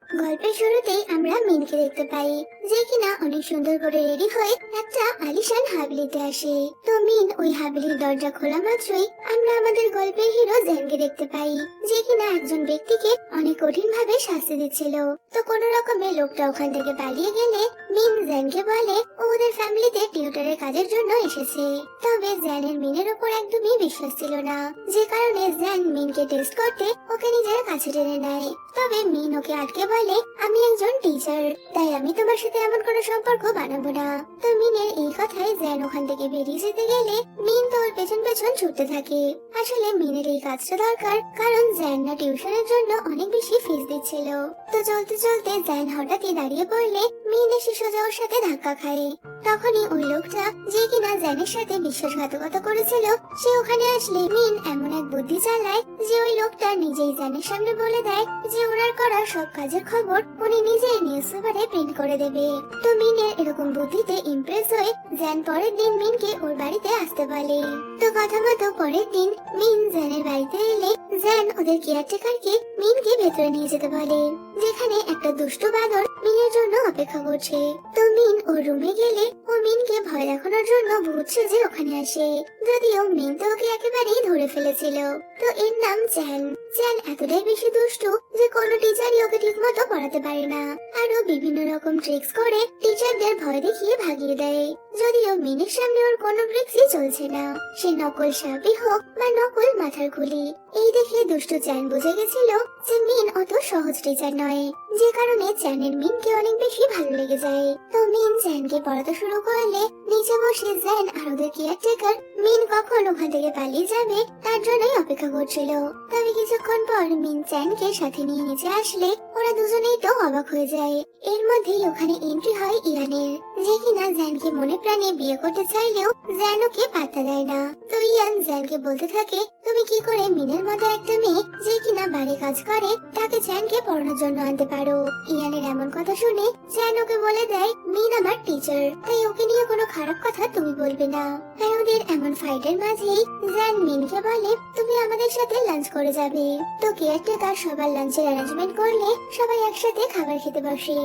গল্পের শুরুতেই আমরা মিনকে দেখতে পাই, যে কিনা অনেক সুন্দর করে রেডি হয়ে একটা আলিশান হাবলিতে আসে। তো মিন ওই হাবলির দরজা খোলা মাত্রই আমরা আমাদের গল্পের হিরো জ্যানকে দেখতে পাই, যে কিনা একজন ব্যক্তিকে অনেক কঠিন ভাবে শাস্তি দিচ্ছিল। তো কোনো রকমে লোকটা ওখান থেকে পালিয়ে গেলে মিন জ্যানকে বলে ও ওদের ফ্যামিলিতে টিউটরের কাজের জন্য এসেছে। তবে জ্যানের মিনের উপর একদমই বিশ্বাস ছিল না, যে কারণে জ্যান মিনকে টেস্ট করতে ওকে নিজের কাছে টেনে নেয়। তবে মিন ওকে আটকে বলে, আমি একজন টিচার, তাই আমি তোমার সাথে এমন কোনো সম্পর্ক বানাবো না। তো মিনের এই কথায় জ্যান ওখান থেকে বেরিয়ে যেতে গেলে মিন তো ওর পেছন পেছন ছুটতে থাকে। আসলে মিনের এই কাজটা দরকার, কারণ জ্যান না টিউশনের জন্য অনেক বেশি ফিস দিচ্ছিল। তো চলতে চলতে জ্যান হঠাৎই দাঁড়িয়ে পড়লে মিন এসে সোজা ওর সাথে ধাক্কা খায়। তখনই ওই লোকটা, যে কিনা জ্যানের সাথে বিশ্বাসঘাতকতা করেছিল, সে ওখানে আসলে মিন এমন এক বুদ্ধি চালায় যে ওই লোকটা নিজেই জ্যানের সামনে বলে দেয় যে ওনার করা সব কাজের খবর উনি নিজেই নিউজ পেপারে প্রিন্ট করে দেবে। তো মিনের এরকম বুদ্ধিতে ইমপ্রেস হয়ে জ্যান পরের দিন মিনকে ওর বাড়িতে আসতে বলে। তো কথা মতো পরের দিন মিন জ্যানের বাড়িতে এলে জ্যান ওদের কেয়ারটেকারকে মিনকে ভেতরে নিয়ে যেতে বলে, যেখানে একটা দুষ্টু বাঁদর মিনের জন্য অপেক্ষা করছে। তো মিন ওর রুমে গেলে ও মিনকে ভয় দেখানোর জন্য ভূত সেজে ওখানে আসে, যদিও মিন তো ওকে একেবারেই ধরে ফেলেছিল। তো এর নাম চ্যান। চ্যান এতটাই বেশি দুষ্টু যে কোনো টিচারই ওকে ঠিক মতো পড়াতে পারে না, আরো বিভিন্ন রকম ট্রিক্স করে টিচারদের ভয় দেখিয়ে ভাগিয়ে দেয়। যদিও মিনের সামনে ওর কোনো ট্রিক্সই চলছে না, সে নকল সাপই হোক বা নকল মাথার খুলি। এই দেখে দুষ্টু চ্যান বুঝে গেছিল যে মিন অত সহজ টিচার নয়, যে কারণে চ্যানের মিনকে অনেক বেশি ভালো লেগে যায়। তো মিন চ্যানকে পড়াতে শুরু করলে নিচে বসে চ্যান আর ওদের কেয়ারটেকার মিন কখন ওখান থেকে পালিয়ে যাবে তার জন্যই অপেক্ষা করছিল। তবে কিছুক্ষণ পর মিন চ্যানকে সাথে নিয়ে নিচে আসলে ওরা দুজনেই তো অবাক হয়ে যায়। এর মধ্যেই ওখানে এন্ট্রি হয় ইয়ানের, যে কিনা জ্যানকে মনে প্রাণে বিয়ে করতে চাইলেও জ্যান ওকে পাত্তা দেয় না। তো ইয়ান জ্যানকে বলতে থাকে, তুমি কি করে মিনের মতো একটা মেয়ে যে কিনা বাড়ি কাজ করে তাকে জ্যানকে পড়ানোর জন্য আনতে পারো? ইয়ানের এমন কথা শুনে জ্যান ওকে বলে দেয়, মিন আমার টিচার, তাই ওকে নিয়ে কোনো খারাপ কথা তুমি বলবে না। আর ওদের এমন ফাইটের মাঝেই জ্যান মিনকে বলে, তুমি আমাদের সাথে লাঞ্চ করে যাবে। তো কেয়ারটেকার সবার লাঞ্চের অ্যারেঞ্জমেন্ট করলে সবাই একসাথে খাবার খেতে বসে,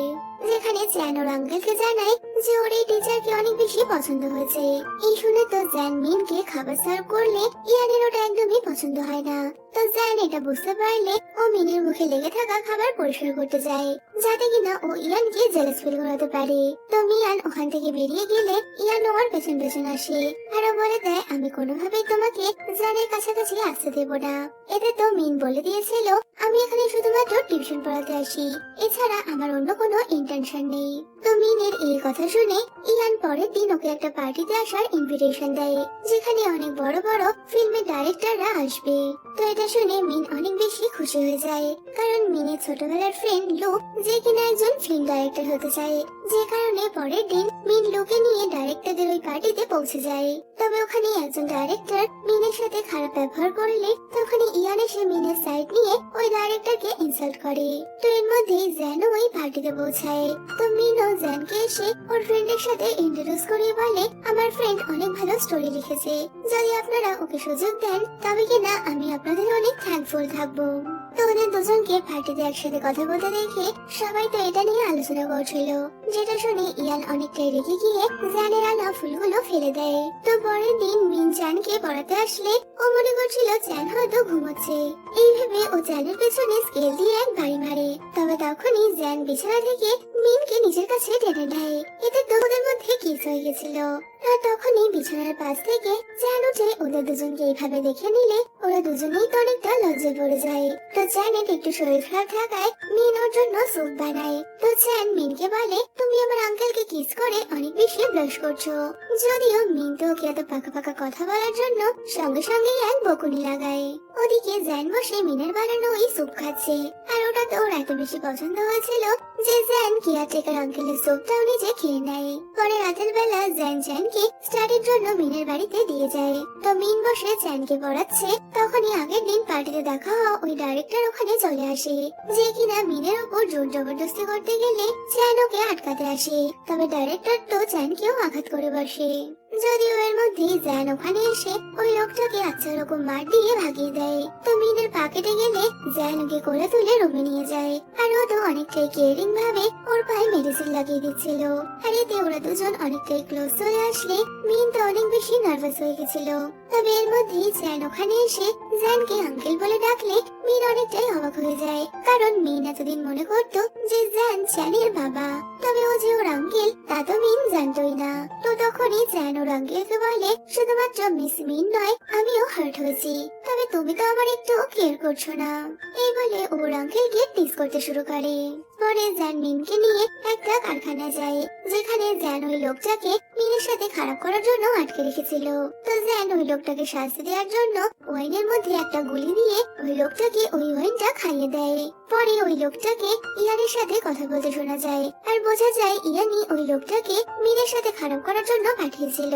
যেখানে জ্যান ওর আঙ্কেলকে জানায় যে ওর এই টিচারকে অনেক বেশি পছন্দ হয়েছে। এই শুনে তো জ্যান মিনকে খাবার সার্ভ করলে ইয়ানের ওটা একদমই পছন্দ হয় না। তো জ্যান এটা বুঝতে পারলে ও মিনের মুখে লেগে থাকা খাবার পরিষ্কার করতে যায়, যাতে কিনা ও ইয়ানকে জেলাস ফিল করাতে পারে। তো মিয়ান ওখান থেকে বেরিয়ে গেলে ইয়ান ওর পেছন পেছন আসে আর বলে দেয়, আমি কোনোভাবেই তোমাকে জ্যানের কাছাকাছি আসতে দেব না। এতে তো মিন বলে দিয়েছিল, আমি এখানে শুধুমাত্র টিউশন পড়াতে আসি, এছাড়া আমার অন্য কোনো ইন্টেনশন নেই। তো মিনের এই কথা শুনে ইয়ান পরের দিন ওকে একটা পার্টিতে আসার ইনভিটেশন দেয়, যেখানে অনেক বড় বড় ফিল্মের ডাইরেক্টররা আসবে। তো এটা শুনে মিন অনেক বেশি খুশি হয়ে যায়, কারণ মিনের ছোটবেলার ফ্রেন্ড লু, যে কিনা একজন ফিল্ম ডাইরেক্টর হতে চায়, যে কারণে পরের দিন মিন লুকে নিয়ে ডাইরেক্টরদের ওই পার্টিতে পৌঁছে যায়। তবে ওখানে একজন ডাইরেক্টর মিনের সাথে খারাপ ব্যবহার করলে তখন ইয়ান এসে মিনের সাইড নিয়ে ওই ডাইরেক্টরকে ইনসাল্ট করে। তো এর মধ্যে জ্যানও ওই পার্টিতে পৌঁছায়। তো মিনও জ্যানকে এসে ওর ফ্রেন্ডের সাথে ইন্ট্রোডিউস করিয়ে বলে, আমার ফ্রেন্ড অনেক ভালো স্টোরি লিখেছে, যদি আপনারা ওকে সুযোগ দেন তবে কিনা আমি আপনাদের অনেক থ্যাঙ্কফুল থাকবো। তো ওদের দুজনকে পার্টিতে একসাথে কথা বলতে দেখে সবাই তো এটা নিয়ে আলোচনা করছিল, যেটা শুনে ইয়ান অনেকটাই রেগে গিয়ে জ্যানের আনা ফুলগুলো ফেলে দেয়। তো পরের দিন মিন চ্যানকে পড়াতে আসলে ও মনে করছিল চ্যান হয়তো ঘুমোচ্ছে, এই ভেবে ও চ্যানের পেছনে স্কেল দিয়ে এক বাড়ি মারে। তবে তখনই জ্যান বিছানা থেকে মিনকে নিজের কাছে টেনে নেয়, এতে তো ওদের মধ্যে কিস হয়ে গেছিল। আর তখনই বিছানার পাশ থেকে চ্যান উঠে ওদের দুজনকে এইভাবে দেখে নিলে ওরা দুজনেই তো অনেকটা লজ্জায় পড়ে যায়। তো চ্যানের একটু শরীর খারাপ থাকায় মিন ওর জন্য স্যুপ বানায়। তো চ্যান মিনকে বলে, তুমি আমার আঙ্কেলকে কিস করে অনেক বেশি ব্লাশ করছো। যদিও মিন তো ওকে এত পাকা পাকা কথা বলার জন্য সঙ্গে সঙ্গে এক বকুনি লাগায়। ওদিকে জ্যান বসে মিনের বানানো ওই স্যুপ খাচ্ছে, আর ওটা তো ওর এত বেশি পছন্দ হয়েছিল যে জ্যান কেয়ারটেকার আঙ্কেলের স্যুপটাও নিজে খেয়ে নেয়। পরে রাতের বেলা জ্যান চ্যানকে স্টাডির জন্য মিনের বাড়িতে দিয়ে যায়। তো মিন বসে চ্যানকে পড়াচ্ছে, তখনই আগের দিন পার্টিতে দেখা হওয়া ওই ডাইরেক্টর ওখানে চলে আসে, যে কিনা মিনের উপর জোর জবরদস্তি করতে গেলে চ্যান ওকে আটকাতে আসে। তবে ডাইরেক্টর তো চ্যানকেও আঘাত করে বসে। যদিও এর মধ্যে জ্যান ওখানে এসে ওই লোকটাকে আচ্ছা রকম মার দিয়ে ভাগিয়ে দেয়। তো মিনের পকেটে গেলে জ্যান ওকে কোলে তুলে রুমে নিয়ে যায়। আর ও তো অনেকটাই কেয়ারিং ভাবে ওর পায়ে মেডিসিন লাগিয়ে দিচ্ছিল। আর এতে ওরা দুজন অনেকটাই ক্লোজ চলে আসলে মিন তো অনেক বেশি নার্ভাস হয়ে গেছিল। তবে এর মধ্যে জ্যান ওখানে এসে জ্যানকে আঙ্কেল বলে ডাকলে মিন অনেকটাই অবাক হয়ে যায়, কারণ মিন এতদিন মনে করতো যে জ্যানের বাবা। তবে ও যে ওর আঙ্কেল তা তো মিন জানতোই না। তো তখনই জ্যান ওর আঙ্কেলকে বলে, শুধুমাত্র মিস মিন নয়, আমিও হার্ট হয়েছি, তবে তুমি তো আমার একটু কেয়ার করছো না। এই বলে ওর আঙ্কেলকে টিজ করতে শুরু করে। পরে জ্যান মিনকে নিয়ে একটা কারখানায় যায়, যেখানে জ্যান ওই লোকটাকে মিনের সাথে খারাপ করার জন্য আটকে রেখেছিল। তো জ্যান ওই লোকটাকে শাস্তি দেওয়ার জন্য ওয়াইনের মধ্যে একটা গুলি দিয়ে ওই লোকটাকে ওই ওয়াইনটা খাইয়ে দেয়। পরে ওই লোকটাকে ইয়ানের সাথে কথা বলতে শোনা যায়, আর বোঝা যায় ইয়ানি ওই লোকটাকে মিনের সাথে খারাপ করার জন্য পাঠিয়েছিল।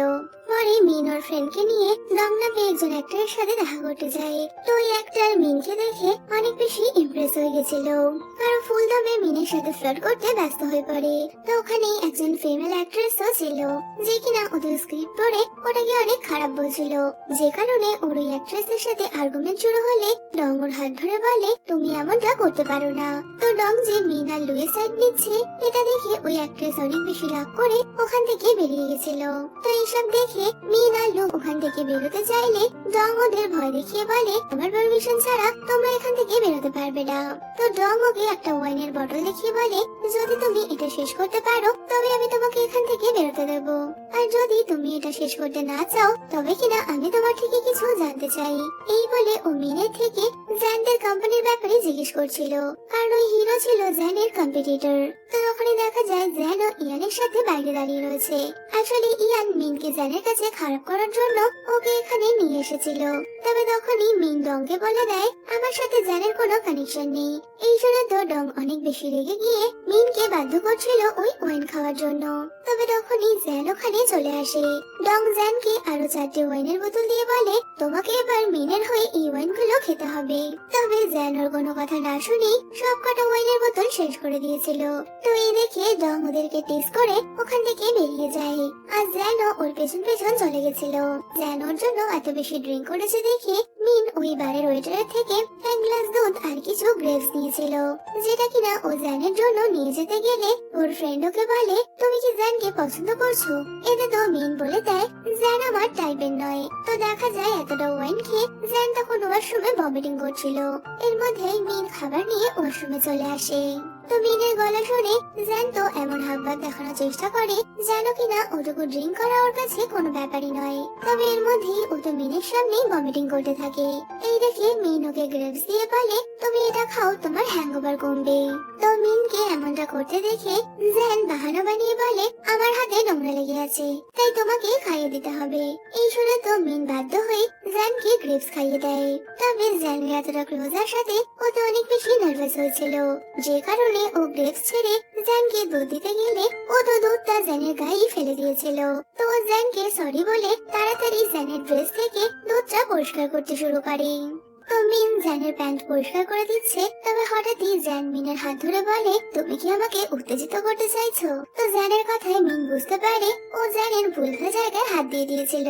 পরে মিন ওর ফ্রেন্ডকে নিয়ে ডং নামে একজন অ্যাক্টরের সাথে দেখা করতে যায়। তো ওই অ্যাক্টর মিনকে দেখে অনেক বেশি ইমপ্রেস হয়ে গেছিল, আর ফুল দমে মিনের সাথে ফ্লার্ট করতে ব্যস্ত হয়ে পড়ে। তো ওখানে একজন ফিমেল অ্যাক্ট্রেসও ছিল, যে কিনা ওদের স্ক্রিপ্ট পড়ে ওটাকে অনেক খারাপ বলছিল, যে কারণে ওর ওই অ্যাক্ট্রেসের সাথে আর্গুমেন্ট শুরু হলে ডং ওর হাত ধরে বলে, তুমি এমনটা করতে পারো না। তো ডং যে মিন আর লুয়ের সাইড নিচ্ছে এটা দেখে ওই অ্যাক্ট্রেস অনেক বেশি রাগ করে ওখান থেকে বেরিয়ে গেছিল। তো এইসব দেখে মিন আর লু ওখান থেকে বেরোতে চাইলে ডং ওদের ভয় দেখিয়ে বলে, আমার পারমিশন ছাড়া তোমরা এখান থেকে বেরোতে পারবে না। তো ডং ওকে একটা ওয়াইনের বটল দেখিয়ে বলে, যদি তুমি এটা শেষ করতে পারো তবে আমি তোমাকে এখান থেকে বেরোতে দেবো, আর যদি তুমি এটা শেষ করতে না চাও তবে কিনা আমি তোমার থেকে কিছু জানতে চাই। এই বলে ও মিনের থেকে জ্যানদের কোম্পানির ব্যাপারে জিজ্ঞেস করছিল, কারণ ওই হিরো ছিল জ্যানের কম্পিটিটর। তো ওখানে দেখা যায় জ্যান ও ইয়ানের সাথে বাইরে দাঁড়িয়ে রয়েছে। আসলে ইয়ান মিনকে জ্যানের কাছে খারাপ করার জন্য ওকে এখানে নিয়ে এসেছিল। তবে তখনই মিন ডংকে বলে দেয়, আমার সাথে জ্যানের কোনো কানেকশন নেই। এই শুনে তো ডং অনেক বেশি রেগে গিয়ে মিনকে বাধ্য করছিল ওই ওয়াইন খাওয়ার জন্য। তবে তখনই জ্যান ওখানে চলে আসে। ডং জ্যানকে আরো 4টে ওয়াইনের বোতল দিয়ে বলে, তোমাকে এবার মিনের হয়ে এই ওয়াইন গুলো খেতে হবে। তবে জ্যান ওর কোনো কথা না শুনে সব কটা ওয়াইনের বোতল শেষ করে দিয়েছিল। তো এই দেখে ডং ওদেরকে টেস্ট করে ওখান থেকে বেরিয়ে যায়, আর জ্যানও ওর পেছন পেছন চলে গেছিল। জ্যান ওর জন্য এত বেশি ড্রিঙ্ক করেছে দেখে মিন ওই বারের ওয়েটারের থেকে এক গ্লাস দুধ আর কিছু গ্রেপস নিয়েছিল, যেটা কিনা ও জ্যানের জন্য নিয়ে যেতে গেলে ওর ফ্রেন্ড ওকে বলে, তুমি কি জ্যানকে পছন্দ করছো? এতে তো মিন বলে দেয়, জ্যান আমার টাইপের নয়। তো দেখা যায় এতটা ওয়াইন খেয়ে জ্যান তখন ওয়াশরুমে ভমিটিং করছিল। এর মধ্যেই মিন খাবার নিয়ে ওয়াশরুমে চলে আসে। তো মিনের গলা শুনে জ্যান তো এমন হাবভাব দেখানোর চেষ্টা করে যেন কিনা ওটুকু ড্রিঙ্ক করা ওর কাছে কোনো ব্যাপারই নয়। তবে এর মধ্যেই ও তো মিনের সামনেই ভমিটিং করতে থাকে। এই দেখে মিন ওকে গ্রেপস দিয়ে বলে, তুমি এটা খাও, তোমার হ্যাংওভার কমবে। তো মিনকে এমনটা করতে দেখে জ্যান বাহানা বানিয়ে বলে, আমার হাতে নোংরা লেগে আছে, তাই তোমাকে খাইয়ে দিতে হবে। এই শুনে তো মিন বাধ্য হয়ে জ্যানকে গ্রেপস খাইয়ে দেয়। তবে জ্যানের এতটা ক্লোজার সাথে ও তো অনেক বেশি নার্ভাস হয়েছিল, যে কারণে ও গ্রেপস ছেড়ে জ্যানকে দুধ দিতে গেলে ও তো দুধটা জ্যানের গায়ে ফেলে দিয়েছিল। তো ও জ্যানকে সরি বলে তাড়াতাড়ি জ্যানের ড্রেস থেকে দুধটা পরিষ্কার করতে শুরু করে। তো মিন জ্যানের প্যান্ট পরিষ্কার করে দিচ্ছে, তবে হঠাৎই জ্যান মিনের হাত ধরে বলে, তুমি কি আমাকে উত্তেজিত করতে চাইছো? তো জ্যানের কথায় মিন বুঝতে পারে ও জ্যানের ভুল জায়গায় হাত দিয়ে দিয়েছিল,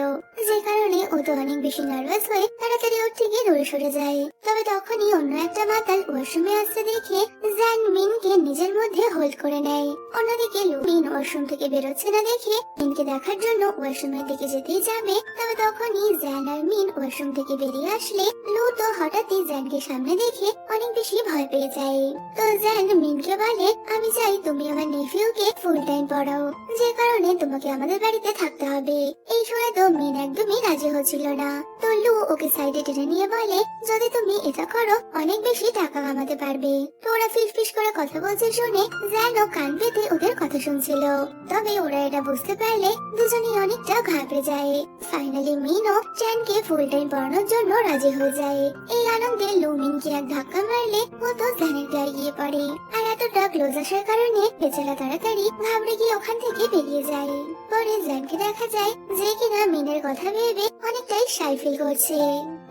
যে কারণে ও তো অনেক বেশি নার্ভাস হয়ে তাড়াতাড়ি ওর থেকে দূরে সরে যায়। তবে তখনই অন্য একটা মাতাল ওয়াশরুমে আসতে দেখে জ্যান মিনকে নিজের মধ্যে হোল্ড করে নেয়। অন্যদিকে লু মিন ওয়াশরুম থেকে বেরোচ্ছে না দেখে মিনকে দেখার জন্য ওয়াশরুমের দিকে যেতেই যাবে। তবে তখনই জ্যান আর মিন ওয়াশরুম থেকে বেরিয়ে আসলে লু তো হঠাৎই জ্যানকে সামনে দেখে অনেক বেশি ভয় পেয়ে যায়। তো জ্যান মিনকে বলে, আমি চাই তুমি আমার নেফিউকে ফুল টাইম পড়াও, যে কারণে তোমাকে আমাদের বাড়িতে থাকতে হবে। এই শুনে তো মিন একদমই রাজি হচ্ছিল না। তো লু ওকে সাইডে টেনে নিয়ে বলে, যদি তুমি এটা করো অনেক বেশি টাকা কামাতে পারবে। তো ওরা ফিস ফিস করে কথা বলছে শুনে জ্যান ও কান পেতে ওদের কথা শুনছিল। তবে ওরা এটা বুঝতে পারলে দুজনেই অনেকটা ঘাবড়ে যায়। ফাইনালি মিনও জ্যানকে ফুল টাইম পড়ানোর জন্য রাজি হয়ে যায়। এই আনন্দে লু মিনকে এক ধাক্কা মারলে ও তো জ্যানের গায়ে গিয়ে পড়ে, আর এতটা ক্লোজ আসার কারণে বেচারা তাড়াতাড়ি ঘাবড়ে গিয়ে ওখান থেকে বেরিয়ে যায়। পরে জ্যানকে দেখা যায় যে কিনা মিনের কথা ভেবে অনেকটাই শাই ফিল করছে।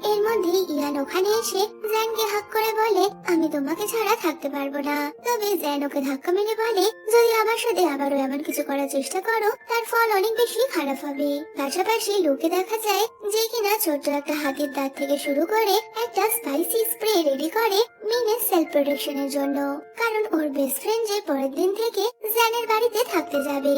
এর মধ্যে ইয়ান ওখানে এসে জ্যানকে হাক করে বলে, আমি তোমাকে ছাড়া থাকতে পারবো না। তবে জ্যান ওকে ধাক্কা মেরে বলে, যদি আমার সাথে আবারও এমন কিছু করার চেষ্টা করো তার ফল অনেক বেশি খারাপ হবে। পাশাপাশি লোকে দেখা যায় যে কিনা ছোট্ট একটা হাতির দাঁত থেকে শুরু করে একটা স্পাইসি স্প্রে রেডি করে মিনের সেলফ প্রোটেকশনের জন্য, কারণ ওর বেস্ট ফ্রেন্ড যে পরের দিন থেকে জ্যানের বাড়িতে থাকতে যাবে।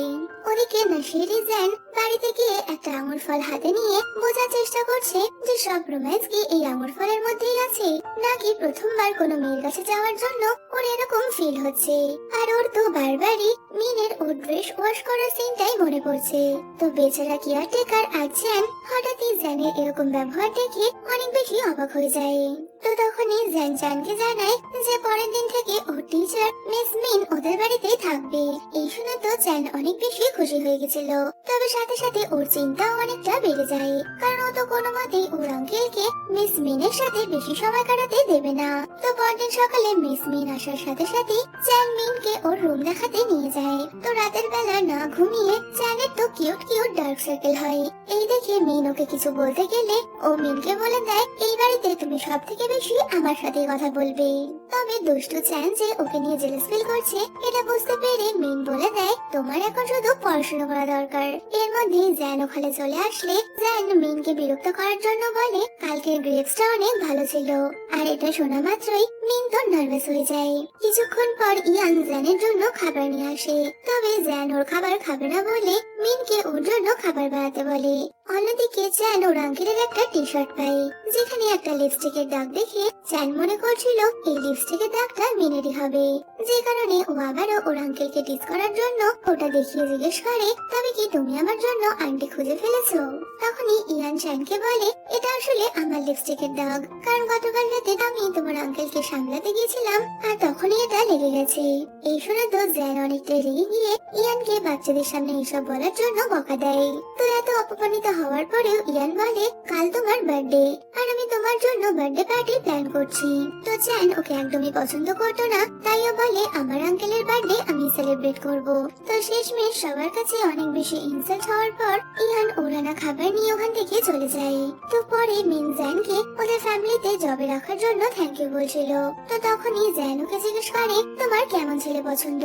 ওদিকে নাশিরি জ্যান বাড়িতে গিয়ে একটা আঙুর ফল হাতে নিয়ে বোঝার চেষ্টা করছে যে সব রোম্যান্স কি এই আঙুর ফলের মধ্যেই আছে, নাকি প্রথমবার কোনো মেয়ের কাছে যাওয়ার জন্য ওর এরকম ফিল হচ্ছে। আর ওর তো বারবারই মিনের ওর ড্রেস ওয়াশ করার সিনটাই মনে পড়ছে। তো বেচারা কেয়ারটেকার আর জ্যান হঠাৎই জ্যানের এরকম ব্যবহার দেখে অনেক বেশি অবাক হয়ে যায়। তো তখনই জ্যান জ্যানকে জানায় যে পরের দিন থেকে ওর টিচার মিস মিন ওদের বাড়িতেই থাকবে। এই শুনে তো জ্যান অনেক বেশি খুশি হয়ে গেছিল। তবে সাথে সাথে ওর চিন্তাও অনেকটা বেড়ে যায়, কারণ ও তো কোনো মতেই ওর আঙ্কেলকে মিস মিনের সাথে বেশি সময় কাটাতে দেবে না। তো পরদিন সকালে মিস মিন আসার সাথে সাথে জ্যান মিনকে ওর রুম দেখাতে নিয়ে যায়। তো রাতের বেলা না ঘুমিয়ে জ্যানের তো কিউট কিউট ডার্ক সার্কেল হয়। এই দেখে মিন ওকে কিছু বলতে গেলে ও মিনকে বলে দেয়, এই বাড়িতে তুমি সব থেকে বেশি আমার সাথে কথা বলবে। তবে দুষ্টু জ্যান যে ওকে নিয়ে জেলাস ফিল করছে এটা বুঝতে পেরে মিন বলে দেয়, তোমার এখন শুধু পড়াশোনা করা দরকার। এর মধ্যে জ্যান ওখানে চলে আসলে জ্যান মিনকে বিরক্ত করার জন্য বলে, কালকের গ্রেপসটা অনেক ভালো ছিল। আর এটা শোনা মাত্রই মিন তো নার্ভাস হয়ে যায়। কিছুক্ষণ পর ইয়ান জ্যানের জন্য খাবার নিয়ে আসে। তবে জ্যান ওর খাবার খাবে না বলে মিনকে ওর জন্য খাবার বানাতে বলে। অন্যদিকে জ্যান ওর আঙ্কেলের একটা টি শার্ট পায় যেখানে একটা লিপস্টিকের দাগ দেখে জ্যান মনে করছিল এই লিপস্টিকের দাগটা মিনেরই হবে, যে কারণে ও আবারও ওর আঙ্কেলকে টিস করার জন্য ওটা দেখিয়ে জিজ্ঞেস করে, তবে কি তুমি আমার জন্য আন্টি খুঁজে ফেলেছো? তখনই ইয়ান জ্যানকে বলে, এটা আসলে আমার লিপস্টিকের দাগ, কারণ গতকাল রাতে আমি তোমার আঙ্কেলকে সামলাতে গিয়েছিলাম আর তখনই এটা লেগে গেছে। এই শুনে তো জ্যান অনেকটা রেগে গিয়ে ইয়ানকে বাচ্চাদের সামনে এসব বলার জন্য বকা দেয়। তো এত অপমানিত হওয়ার পরেও ইয়ান বলে, কাল তোমার বার্থডে আর আমি তোমার জন্য বার্থডে পার্টি প্ল্যান করছি। তো জ্যান ওকে একদমই পছন্দ করতো না, তাইও বলে আমার আঙ্কেলের বার্থডে আমি সেলিব্রেট করব। তো শেষমেশ সবার কাছে অনেক বেশি ইনসাল্ট হওয়ার পর ইয়ান ওরানা খাবার নিয়ে ওখান থেকে চলে যায়। তো পরে মিন জ্যানকে ওদের ফ্যামিলিতে জবে রাখার জন্য থ্যাংক ইউ বলছিল। তো তখনই জ্যান ওকে জিজ্ঞেস করে, তোমার কেমন ছেলে পছন্দ?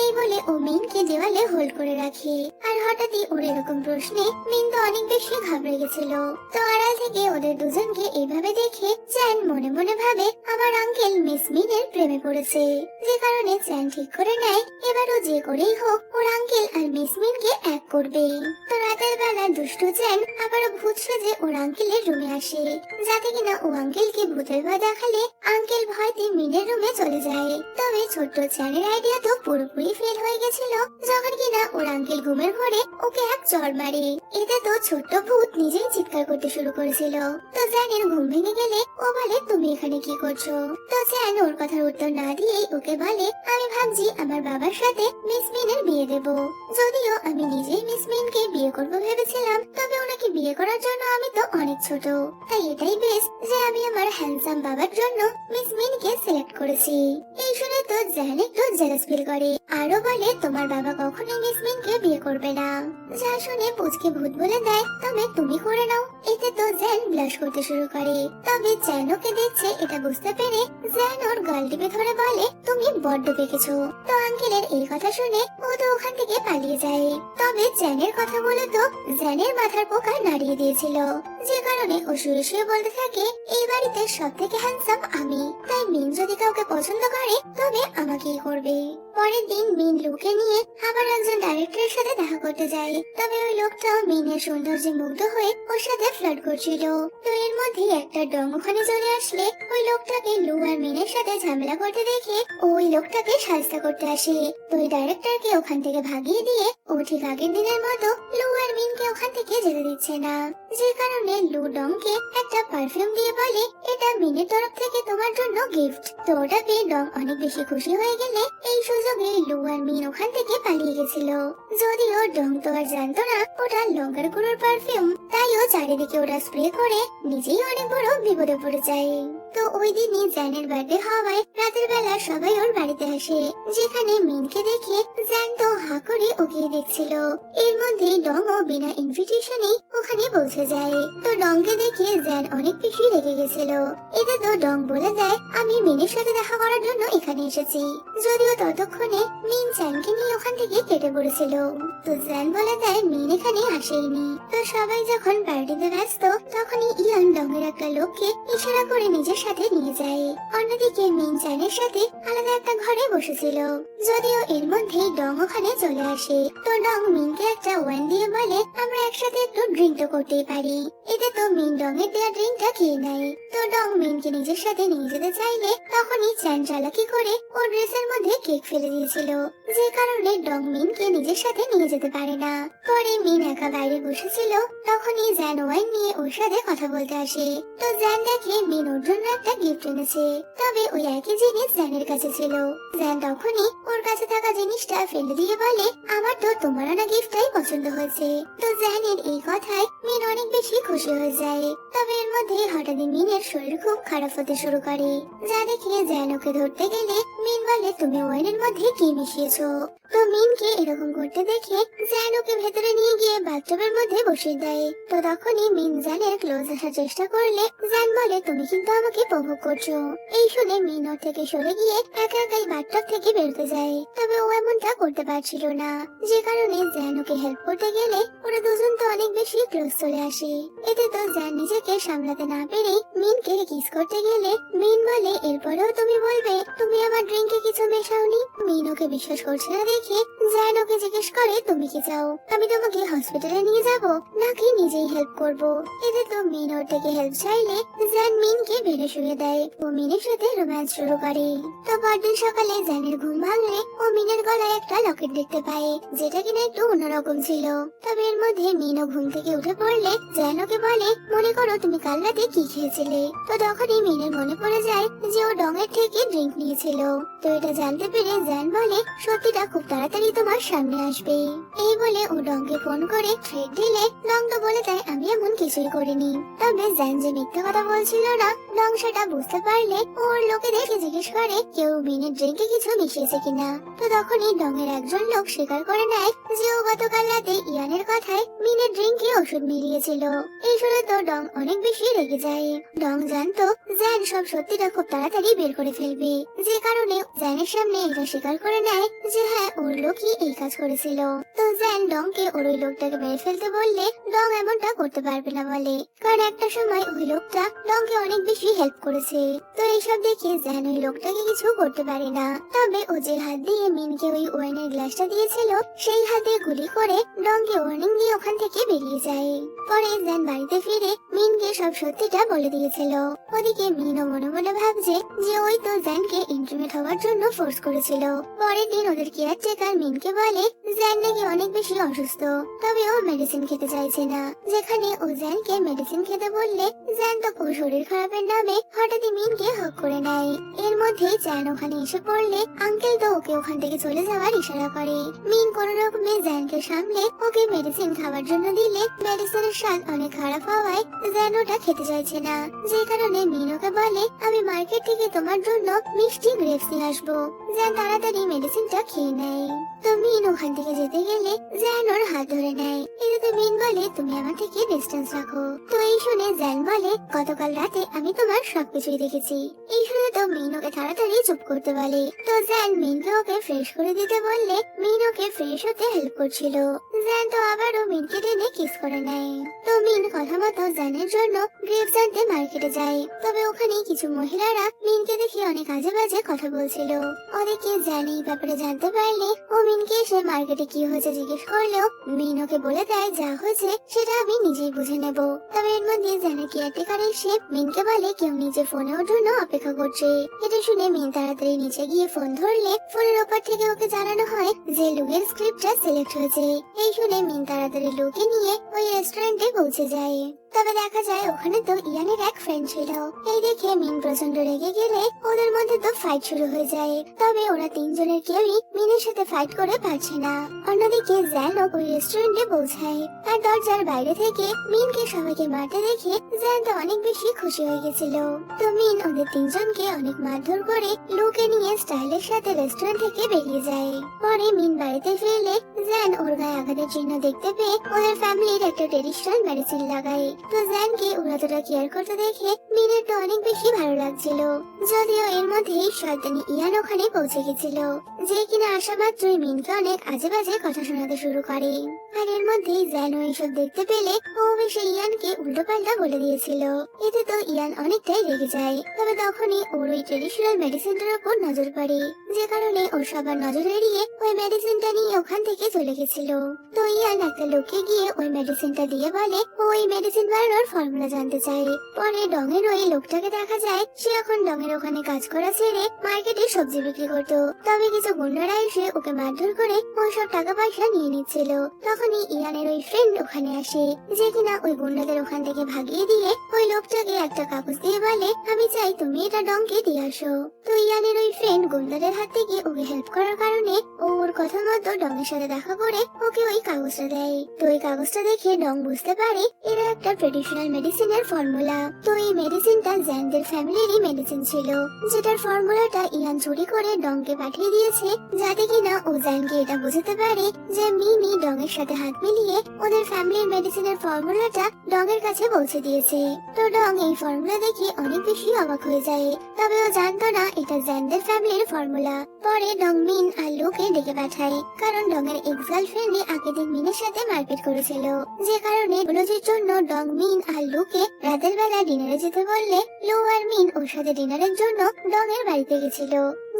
এই বলে ও মিনকে দেওয়ালে হোল্ড করে রাখে। আর হঠাৎই ওর এরকম প্রশ্নে মিন তো অনেক বেশি ঘাবড়ে গেছিল। তো আড়াল থেকে ওদের দুজনকে এইভাবে দেখে জ্যান মনে মনে ভাবে আমার আঙ্কেল মিস মিনের প্রেমে পড়েছে, যে কারণে জ্যান ঠিক করে নেয় এবারও যে করেই হোক ওর আঙ্কেল আর মিস মিনকে এক করবে। তো রাতের বেলা দুষ্টু জ্যান আবারও ভূত সেজে ওর আঙ্কেলের রুমে আসে, যাতে কিনা ও আঙ্কেলকে ভূতের ভয় দেখালে আঙ্কেল ভয়তে মিনের রুমে চলে যায়। তবে ছোট্ট জ্যানের আইডিয়া তো পুরোপুরি ফেল হয়ে গেছিল যখন কিনা ওর আঙ্কেল ঘুমের ঘরে ওকে এক চড় মারে। এতে তো ছোট্ট ভূত নিজেই চিৎকার করতে শুরু করেছিল। তো জ্যানের ঘুম ভেঙে গেলে ও বলে, তুমি এখানে কি করছো? তো জ্যান ওর কথার উত্তর না দিয়ে ওকে বলে, আমি ভাবছি আমার বাবার সাথে মিস মিনের বিয়ে দেব। যদিও আমি নিজেই মিস মিনকে বিয়ে করবো ভেবেছিলাম, তবে ওনাকে বিয়ে করার জন্য আমি তো অনেক ছোট, তাই এটাই বেস্ট যে আমি আমার হ্যান্ডসাম বাবার জন্য মিস মিনকে সিলেক্ট করেছি। এই শুনে তো জ্যান একটু জেলাস ফিল করে, আরো বলে তোমার বাবা কখনোই মিস মিনকে বিয়ে করবে না। যা শুনে পুচকে ভূত বলে দেয়, তবে তুমি করে নাও। এতে তো জ্যান ব্লাশ করতে শুরু করে। তবে জ্যান ওকে দেখছে এটা বুঝতে পেরে জ্যান ওর গাল টিপে ধরে বলে, তুমি বড্ড পেকেছো। তো আঙ্কেলের এই কথা শুনে ও তো ওখান থেকে পালিয়ে যায়। তবে জ্যানের কথা বলে তো জ্যানের মাথার পোকা নাড়িয়ে দিয়েছিল, যে কারণে ও শুয়ে শুয়ে বলতে থাকে, এই বাড়িতে সব থেকে হ্যান্ডসাম আমি, তাই মিন যদি কাউকে পছন্দ করে তবে আমাকেই করবে। পরের দিন মিন লোকে নিয়ে আবার একজন ডাইরেক্টরের সাথে দেখা করতে যায়। তবে ওই লোকটাও মিনের সৌন্দর্যে মুগ্ধ হয়ে ওর সাথে ফ্লার্ট করছিল। তো এর মধ্যে একটা ডং ওখানে চলে আসলে ওই লোকটাকে লু আর মিনের সাথে ঝামেলা করতে দেখে ওই লোকটাকে সাহায্য করতে আসে। তো ওই ডাইরেক্টরকে ওখান থেকে ভাগিয়ে দিয়ে ও ঠিক আগের দিনের মতো লু আর মিনকে ওখান থেকে যেতে দিচ্ছে না, যে কারণে লু ডংকে একটা পারফিউম দিয়ে বলে, এটা মিনের তরফ থেকে তোমার জন্য গিফট। তো ওটা পেয়ে ডং অনেক বেশি খুশি হয়ে গেলে এই সুযোগে লু আর মিন ওখান থেকে পালিয়ে গেছিল। যদিও ডং তো আর জানতো না ওটা লঙ্কার গুঁড়োর পারফিউম, তাই ও চারিদিকে ওটা স্প্রে করে নিজেই অনেক বড় বিপদে পড়ে যায়। তো ওই দিনই জ্যানের বার্থডে হওয়ায় রাতের বেলা সবাই ওর বাড়িতে আসে, যেখানে মিনকে দেখে জ্যান তো হা করে ওকে দেখছিল। এর মধ্যে ডং ও বিনা ইনভিটেশনে ওখানে পৌঁছে যায়। তো ডংকে দেখে জ্যান অনেক বেশি রেগে গেছিল। এতে তো ডং বলে দেয়, আমি মিনের সাথে দেখা করার জন্য এখানে এসেছি, যদিও ততক্ষণে মিন জ্যানকে নিয়ে ওখান থেকে কেটে পড়েছিল। তো জ্যান বলে দেয় মিন এখানে আসেনি। তো সবাই যখন পার্টিতে ব্যস্ত তখনই ইয়ান ডংয়ের একটা লোককে ইশারা করে নিজের সাথে নিয়ে যায়। অন্যদিকে মিন জ্যানের সাথে আলাদা একটা ঘরে বসেছিল, যদিও এর মধ্যেই ডং ওখানে চলে আসে। তো ডং মিনকে একটা ওয়াইন দিয়ে বলে, আমরা একসাথে একটু ড্রিঙ্ক তো করতেই পারি। এতে তো মিন ডং এর দেওয়া ড্রিঙ্কটা খেয়ে নেয়। তো ডং মিনকে নিজের সাথে নিয়ে যেতে চাইলে তখনই চ্যান চালাকি করে ওর ড্রেসের মধ্যে কেক ফেলে দিয়েছিল, যে কারণে ডং মিনকে নিজের সাথে নিয়ে যেতে পারে না। পরে মিন একা বাইরে বসেছিল, তখনই জ্যান ওয়াইন নিয়ে ওর সাথে কথা বলতে আসে। তো জ্যান দেখে মিন ওর জন্য একটা গিফট এনেছে, তবে ওই একই জিনিস জ্যানের কাছে ছিল। জ্যান তখনই ওর কাছে থাকা জিনিসটা ফেলে দিয়ে বলে, আমার তো তোমার আনা গিফটটাই পছন্দ হয়েছে। তো জ্যানের এই কথায় মিন অনেক বেশি খুশি হয়ে যায়। তবে এর মধ্যে হঠাৎই মিনের শরীর খুব খারাপ হতে শুরু করে, যা দেখে জ্যান ওকে ধরতে গেলে মিন বলে, তুমি ওয়াইনের মধ্যে কি মিশিয়েছো? তো মিনকে এরকম করতে দেখে জ্যান ওকে ভেতরে নিয়ে গিয়ে বাথটবের মধ্যে বসিয়ে দেয়। তো তখনই মিন জ্যানের ক্লোজ আসার চেষ্টা করলে জ্যান বলে, তুমি কিন্তু আমাকে প্রভোগ করছো। এই শুনে মিন ওর থেকে সরে গিয়ে একা একাই বাথটব থেকে বেরোতে যায়। তবে ও এমনটা করতে পারছিল না, যে কারণে জ্যান ওকে হেল্প করতে গেলে ওরা দুজন তো অনেক বেশি ক্লোজ চলে আসে। এতে তো জ্যান নিজেকে সামলাতে না পেরে মিনকে কিস করতে গেলে মিন বলে, এরপরেও তুমি বলবে তুমি আমার ড্রিঙ্কে কিছু মেশাওনি? মিন ওকে বিশ্বাস করছে না দেখে জ্যান ওকে জিজ্ঞেস করে, তুমি কি চাও আমি তোমাকে হসপিটালে নিয়ে যাব নাকি নিজেই হেল্প করব? এতে তো মিন ওর থেকে হেল্প চাইলে জ্যান মিনকে বেড়ে শুয়ে দেয় ও মিনের সাথে রোম্যান্স শুরু করে। তো পরদিন সকালে জ্যানের ঘুম ভাঙলে ও মিনের গলায় একটা লকেট দেখতে পায়, যেটা কিনা একটু অন্যরকম ছিল। তবে এর মধ্যে মিনও ঘুম থেকে উঠে পড়লে জ্যান ওকে বলে, মনে করো তুমি কাল রাতে কি খেয়েছিলে? তো তখনই মিনের মনে পড়ে যায় যে ও ডঙের থেকে ড্রিঙ্ক নিয়েছিল। তো এটা জানতে পেরে জ্যান বলে, সত্যিটা খুব তাড়াতাড়ি তোমার সামনে আসবে। এই বলে ও ডংকে ফোন করে থ্রেট দিলে ডং তো বলে দেয়, আমি এমন কিছুই করিনি। তবে জ্যান যে মিথ্যা কথা বলছিল না, ডং সেটা বুঝতে পারলে ওর লোকেদেরকে জিজ্ঞেস করে কেউ মিনের ড্রিঙ্কে কিছু মিশিয়েছে কিনা। তো তখনই ডং এর একজন লোক স্বীকার করে নেয় যে ও গতকাল রাতে ইয়ানের কথায় মিনের ড্রিঙ্কে ওষুধ মিলিয়েছিল। এই শুনে তো ডং অনেক বেশি রেগে যায়। ডং জানতো জ্যান সব সত্যিটা খুব তাড়াতাড়ি বের করে ফেলবে, যে কারণে জ্যানের সামনে এটা স্বীকার করে নেয় যে হ্যাঁ ওর লোকই এই কাজ করেছিল। তো জ্যান ডংকে ওর ওই লোকটাকে মেরে ফেলতে বললে ডং এমনটা করতে পারবে না বলে, কারণ একটা সময় ওই লোকটা ডংকে অনেক বেশি হেল্প করেছে। তো এইসব দেখে জ্যান ওই লোকটাকে কিছু করতে পারে না। তবে ও যে হাত দিয়ে মিনকে ওই ওয়াইনের গ্লাসটা দিয়েছিল সেই হাতে গুলি করে ডংকে ওয়ার্নিং দিয়ে ওখান থেকে বেরিয়ে যায়। পরে জ্যান বাড়িতে ফিরে মিনকে সব সত্যিটা বলে দিয়েছিল। ওদিকে মিনও মনে মনে ভাবছে যে ওই তো জ্যানকে ইন্টিমেট হওয়ার জন্য ফোর্স করেছিল। পরের দিন ওদের কেয়ারটেকার মিনকে বলে জ্যান নাকি অনেক বেশি অসুস্থ, তবে ও মেডিসিন খেতে চাইছে না। যেখানে ও জ্যানকে মেডিসিন খেতে বললে জ্যান তো ওর শরীর খারাপের নামে হঠাৎই মিনকে হক করে নেয়। এর মধ্যেই জ্যান ওখানে এসে পড়লে আঙ্কেল তো ওকে ওখান থেকে চলে যাওয়ার ইশারা করে। মিন কোন রকমে জ্যানকে সামলে ওকে মেডিসিন খাওয়ার জন্য দিলে মেডিসিনের স্বাদ অনেক খারাপ হওয়ায় জ্যান ওটা খেতে চাইছে না, যে কারণে মিন ওকে বলে, আমি মার্কেট থেকে তোমার জন্য মিষ্টি গ্রেপস নিয়ে আসবো। জ্যান তাড়াতাড়ি মেডিসিনটা খেয়ে নেয়। তো মিন ওখান থেকে যেতে গেলে জ্যান ওর হাত ধরে নেয়। এটাতে মিন বলে, তুমি আমার থেকে ডিস্টেন্স রাখো। তো এই শুনে জ্যান বলে, গতকাল রাতে আমি তোমার সবকিছুই দেখেছি। এই শুনে তো মিন ওকে তাড়াতাড়ি চুপ করতে বলে। তো জ্যান মিনকে ওকে ফ্রেশ করে দিতে বললে মিন ওকে ফ্রেশ হতে হেল্প করছিল। জ্যান তো আবারও মিনকে টেনে কিস করে নেয়। তো মিন কথা মতো জ্যানের জন্য গ্রেপস আনতে মার্কেটে যায়। তবে ওখানে কিছু মহিলারা মিনকে দেখে অনেক আজে বাজে কথা বলছিল। ওদিকে জ্যান এই ব্যাপারে জানতে পারলে ও মিনকে এসে মার্কেটে কি হয়েছে জিজ্ঞেস করলেও মিন ওকে বলে দেয় যা হয়েছে সেটা আমি নিজেই বুঝে নেব। তবে এর মধ্যে জ্যানের কেয়ারটেকার এসে মিনকে বলে কেউ নিজে ফোনে ওর জন্য অপেক্ষা করছে। এটা শুনে মিন তাড়াতাড়ি নিচে গিয়ে ফোন ধরলে ফোনের ওপর থেকে ওকে জানানো হয় যে লুকের স্ক্রিপ্টটা সিলেক্ট হয়েছে। এই শুনে মিন তাড়াতাড়ি লুকে নিয়ে ওই রেস্টুরেন্টে পৌঁছে যায়। তবে দেখা যায় ওখানে তো ইয়ানের এক ফ্রেন্ড ছিল। এই দেখে মিন প্রচন্ড রেগে গেলে ওদের মধ্যে তো ফাইট শুরু হয়ে যায়। তবে ওরা তিনজনের কেউই মিনের সাথে ফাইট করে পারছে না। অন্যদিকে জ্যান ওই রেস্টুরেন্টে পৌঁছায়, আর দরজার বাইরে থেকে মিনকে সবাইকে মারতে দেখে জ্যান তো অনেক বেশি খুশি হয়ে গেছিল। তো মিন ওদের তিনজনকে অনেক মারধর করে লুকে নিয়ে স্টাইলের সাথে রেস্টুরেন্ট থেকে বেরিয়ে যায়। পরে মিন বাড়িতে ফিরলে জ্যান ওর গায়ে আঘাতের চিহ্ন দেখতে পেয়ে ওদের ফ্যামিলির একটা ট্রেডিশনাল মেডিসিন লাগায়। তো জ্যানকে ওরা তোরা কেয়ার করতে দেখে মিনের তো অনেক বেশি ভালো লাগছিল। যদিও এর মধ্যেই শয়তানি ইয়ান ওখানে পৌঁছে গেছিল, যে কিনা আসা মাত্রই মিনকে অনেক আজে বাজে কথা শোনাতে শুরু করে। আর এর মধ্যেই জ্যানও এইসব দেখতে পেলে ও বেশি ইয়ানকে উল্টো পাল্টা বলে দিয়েছিল। এতে তো ইয়ান অনেকটাই রেগে যায়। তবে তখনই ওর ওই ট্রেডিশনাল মেডিসিনটার উপর নজর পড়ে, যে কারণে ওর সবার নজর এড়িয়ে ওই মেডিসিনটা নিয়ে ওখান থেকে চলে গেছিল। তো ইয়ান একটা লোককে গিয়ে ওই মেডিসিনটা দিয়ে বলে ওই মেডিসিন বানানোর ফর্মুলা জানতে চায়। পরে ডঙের ওই লোকটাকে দেখা যায় সে এখন ডঙের ওখানে কাজ করা ছেড়ে মার্কেটে সবজি বিক্রি করতো। তবে কিছু গুন্ডারা এসে ওকে মারধর করে ওই সব টাকা পয়সা নিয়ে নিচ্ছিল। তখনই ইয়ানের ওই ফ্রেন্ড ওখানে আসে, যে কিনা ওই গুন্ডাদের ওখান থেকে ভাগিয়ে দিয়ে ওই লোকটাকে একটা কাগজ দিয়ে বলে আমি চাই তুমি এটা ডংকে দিয়ে আসো। তো ইয়ানের ওই ফ্রেন্ড গুন্ডাদের হাত থেকে ওকে হেল্প করার কারণে ওর কথা মতো ডংয়ের সাথে দেখা করে ওকে ওই কাগজটা দেয়। তো ওই কাগজটা দেখে ডং বুঝতে পারে এরা একটা ট্রেডিশনাল মেডিসিনের ফর্মুলা। তো এই মেডিসিনটা জ্যানদের ফ্যামিলিরই মেডিসিন ছিল, যেটার ফর্মুলাটা ইয়ান চুরি করে ডংকে পাঠিয়ে দিয়েছে, যাতে কিনা ও জ্যানকে এটা বুঝতে পারে যে মিনি ডংয়ের সাথে হাত মিলিয়ে ওদের ফ্যামিলির মেডিসিনের ফর্মুলাটা ডংয়ের কাছে পৌঁছে দিয়েছে। তো ডং এই ফর্মুলা দেখে অনেক বেশি অবাক হয়ে যায়, তবে ও জানতো না এটা জ্যানদের ফ্যামিলির ফর্মুলা। পরে ডং মিন আর লুকে ডেকে পাঠায়, কারণ ডংয়ের এক্স গার্লফ্রেন্ডে আগের দিন মিনের সাথে মারপিট করেছিল, যে কারণে গুলোজির জন্য ডং মিন আর লুকে রাতের বেলা ডিনারে যেতে বললে লু আর মিন ওর সাথে ডিনারের জন্য ডং এর বাড়িতে গেছিল,